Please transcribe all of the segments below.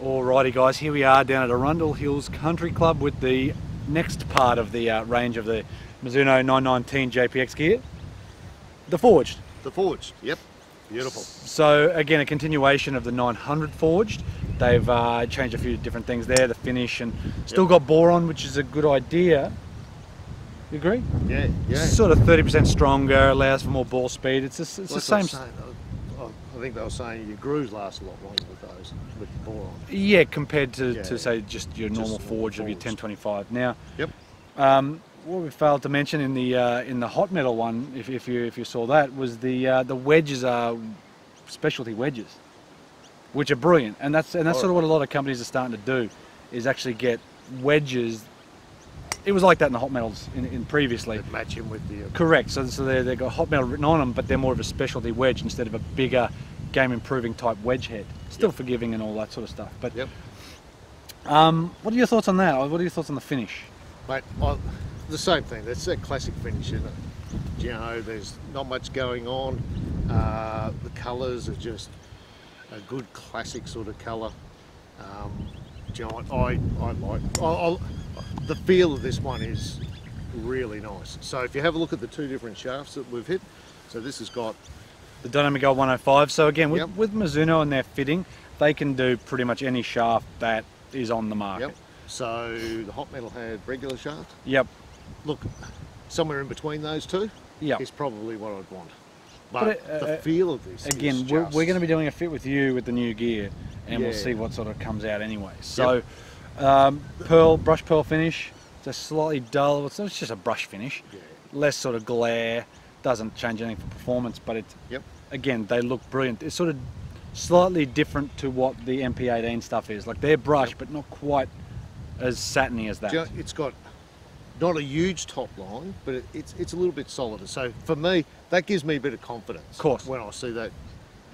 Alrighty guys, here we are down at Arundel Hills Country Club with the next part of the range of the Mizuno 919 Jpx gear. The forged. The forged, yep. Beautiful. So again, a continuation of the 900 forged. They've changed a few different things there, the finish, and still got boron, which is a good idea. You agree? Yeah, yeah. Sort of 30% stronger, allows for more ball speed. It's the same. I think they were saying your grooves last a lot longer with those, with the boron. Yeah, compared to say just your normal forge of your 1025. Now, yep. What we failed to mention in the hot metal one, if you saw that, was the wedges are specialty wedges, which are brilliant, and that's sort of what a lot of companies are starting to do, is actually get wedges. It was like that in the hot metals in previously. That match in with the correct. So they've got hot metal written on them, but they're more of a specialty wedge instead of a bigger game improving type wedge head. Still forgiving and all that sort of stuff. But yep. What are your thoughts on that? What are your thoughts on the finish? Mate, the same thing. That's that classic finish, isn't it? You know, there's not much going on. The colours are just a good classic sort of colour. You know, I like. The feel of this one is really nice. So if you have a look at the two different shafts that we've hit, so this has got the Dynamic Gold 105. So again, with Mizuno and their fitting, they can do pretty much any shaft that is on the market. Yep. So the hot metal had regular shaft. Yep. Look, somewhere in between those two is probably what I'd want. But the feel of this again, we're going to be doing a fit with you with the new gear, and we'll see what sort of comes out anyway. So brush pearl finish. It's a slightly dull. It's just a brush finish. Yeah. Less sort of glare. Doesn't change anything for performance, but it's again, they look brilliant. It's sort of slightly different to what the MP18 stuff is. Like they're brush, but not quite as satiny as that. It's got not a huge top line, but it's a little bit solider. So for me, that gives me a bit of confidence. Of course. When I see that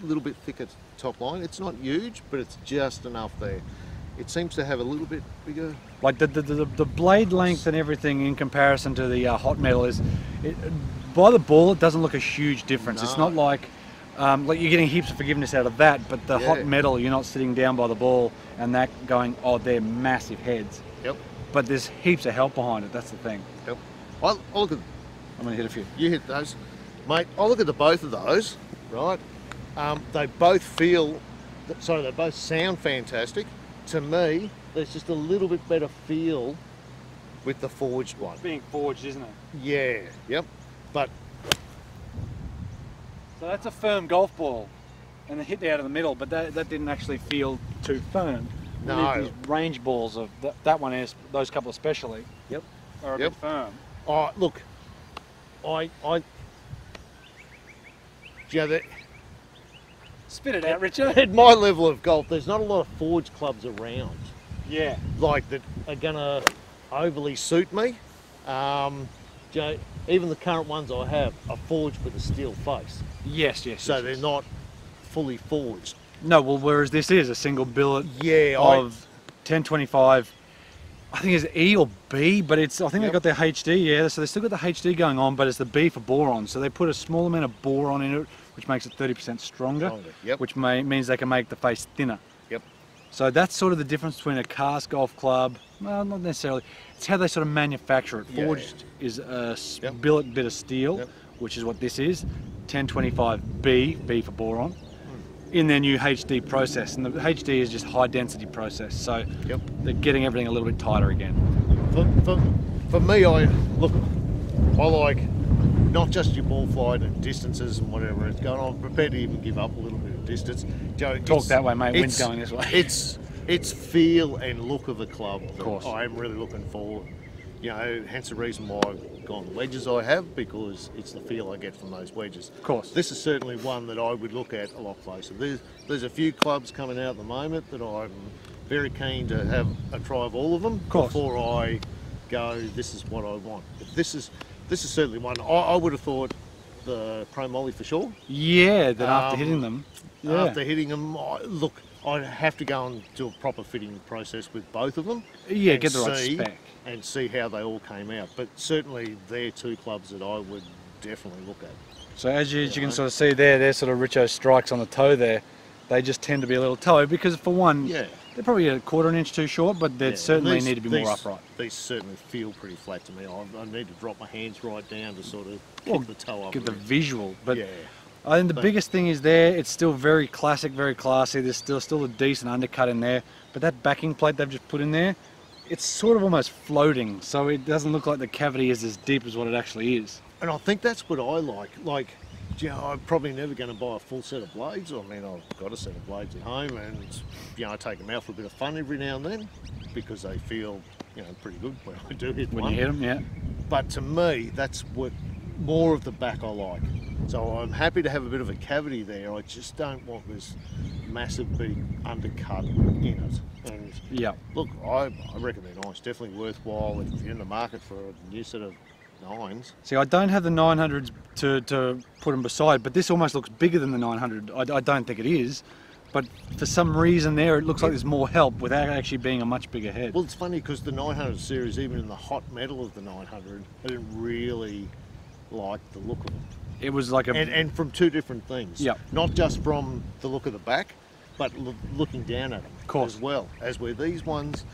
little bit thicker top line, it's not huge, but it's just enough there. It seems to have a little bit bigger. Like the blade length and everything in comparison to the hot metal is, by the ball, it doesn't look a huge difference. No. It's not like you're getting heaps of forgiveness out of that, but the hot metal, you're not sitting down by the ball and that going, oh, they're massive heads. Yep. But there's heaps of help behind it. That's the thing. Yep. I'll look at. I'm going to hit a few. You hit those, mate. I'll look at the both of those. Right. They both feel. Sorry, they both sound fantastic. To me, there's just a little bit better feel with the forged one. It's being forged, isn't it? Yeah. Yep. But so that's a firm golf ball, and the hit out of the middle, but that didn't actually feel too firm. No. These range balls of that one is, those couple especially. Yep. Are a bit firm. Oh, look, that. Spit it out, Richard. At my level of golf, there's not a lot of forged clubs around. Yeah. Like that are gonna overly suit me. Even the current ones I have are forged with a steel face. Yes, yes. So they're not fully forged. No, well, whereas this is a single billet of 1025. I think it's E or B, but it's. I think they got their HD. Yeah, so they still got the HD going on, but it's the B for boron. So they put a small amount of boron in it, which makes it 30% stronger. Which means they can make the face thinner. Yep. So that's sort of the difference between a cast golf club. Well, not necessarily. It's how they sort of manufacture it. Forged is a billet bit of steel, which is what this is. 1025B, B for boron, in their new HD process. And the HD is just high density process. So they're getting everything a little bit tighter again. For me, I like not just your ball flight and distances and whatever it's going on. I'm prepared to even give up a little bit of distance. Talk that way, mate. Wind's going this way. It's feel and look of the club that of course. I'm really looking for. You know, hence the reason why I've gone the wedges I have, because it's the feel I get from those wedges. Of course. This is certainly one that I would look at a lot closer. There's a few clubs coming out at the moment that I'm very keen to have a try of all of them before I go, this is what I want. But this is certainly one. I would have thought the Pro Molly for sure. Yeah, then after hitting them. Yeah. After hitting them, look, I'd have to go and do a proper fitting process with both of them. Yeah, get the right spec. And see how they all came out. But certainly they're two clubs that I would definitely look at. So as you can sort of see there, there's sort of RICHO strikes on the toe there. They just tend to be a little toe because for one, They're probably a quarter an inch too short, but they certainly need to be more these, upright. These certainly feel pretty flat to me. I need to drop my hands right down to sort of kick the toe up. Get the visual, but yeah. I think the biggest thing is there. It's still very classic, very classy. There's still a decent undercut in there, but that backing plate they've just put in there, it's sort of almost floating, so it doesn't look like the cavity is as deep as what it actually is. And I think that's what I like. Like, you know, I'm probably never going to buy a full set of blades. I mean, I've got a set of blades at home, and you know, I take them out for a bit of fun every now and then because they feel, you know, pretty good when I do hit one. When you hit them, yeah. But to me, that's what more of the back I like. So I'm happy to have a bit of a cavity there. I just don't want this massive big undercut in it. And yeah, look, I reckon they're nice. Definitely worthwhile if you're in the market for a new set of 9s. See, I don't have the 900s to put them beside, but this almost looks bigger than the 900. I don't think it is, but for some reason there it looks like there's more help without actually being a much bigger head. Well, it's funny because the 900 series, even in the hot metal of the 900, I didn't really like the look of them. It was like a... And from two different things. Yeah. Not just from the look of the back, but looking down at them as well. As where these ones,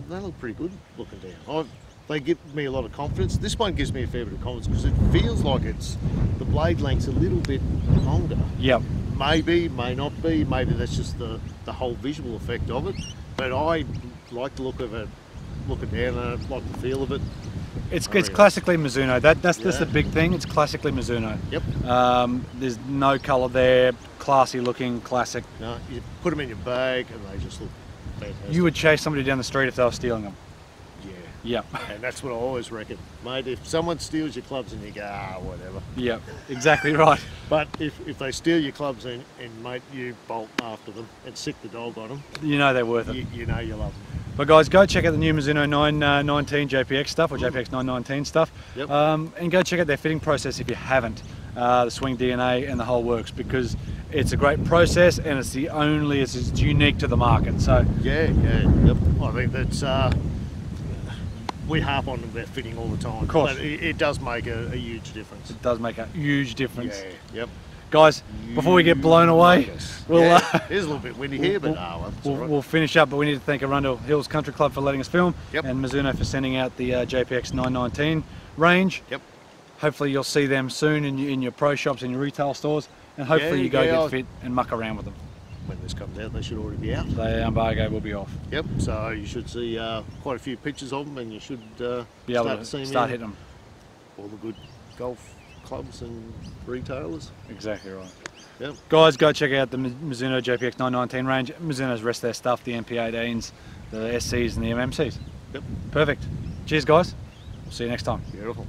they look pretty good looking down. They give me a lot of confidence. This one gives me a fair bit of confidence because it feels like the blade length's a little bit longer. Yeah. Maybe, may not be. Maybe that's just the whole visual effect of it. But I like the look of it, looking down at it, like the feel of it. It's classically Mizuno. That's the big thing. It's classically Mizuno. Yep. There's no colour there. Classy looking, classic. No, you put them in your bag and they just look fantastic. You would chase somebody down the street if they were stealing them. Yeah. Yeah. And that's what I always reckon. Mate, if someone steals your clubs and you go, whatever. Yeah, exactly right. But if they steal your clubs and mate, you bolt after them and sick the dog on them. You know they're worth it. You know you love them. But guys, go check out the new Mizuno 919 Jpx stuff, or Jpx 919 stuff. Yep. And go check out their fitting process if you haven't. The swing DNA and the whole works, because it's a great process and it's unique to the market. So yep. I think that's we harp on about fitting all the time. Of course. But it does make a huge difference. It does make a huge difference. Yeah, yep. Guys, before we get blown away, we'll, it's a little bit windy here, but we'll finish up. But we need to thank Arundel Hills Country Club for letting us film, and Mizuno for sending out the Jpx 919 range. Yep. Hopefully you'll see them soon in your pro shops and your retail stores, and hopefully you go get fit and muck around with them. When this comes out, they should already be out. The embargo will be off. Yep, so you should see quite a few pictures of them, and you should be able to start hitting them. All the good golf clubs and retailers. Exactly right. Yep. Guys, go check out the Mizuno Jpx 919 range. Mizuno's rest of their stuff, the MP18s, the SCs and the MMCs. Yep. Perfect. Cheers guys. We'll see you next time. Beautiful.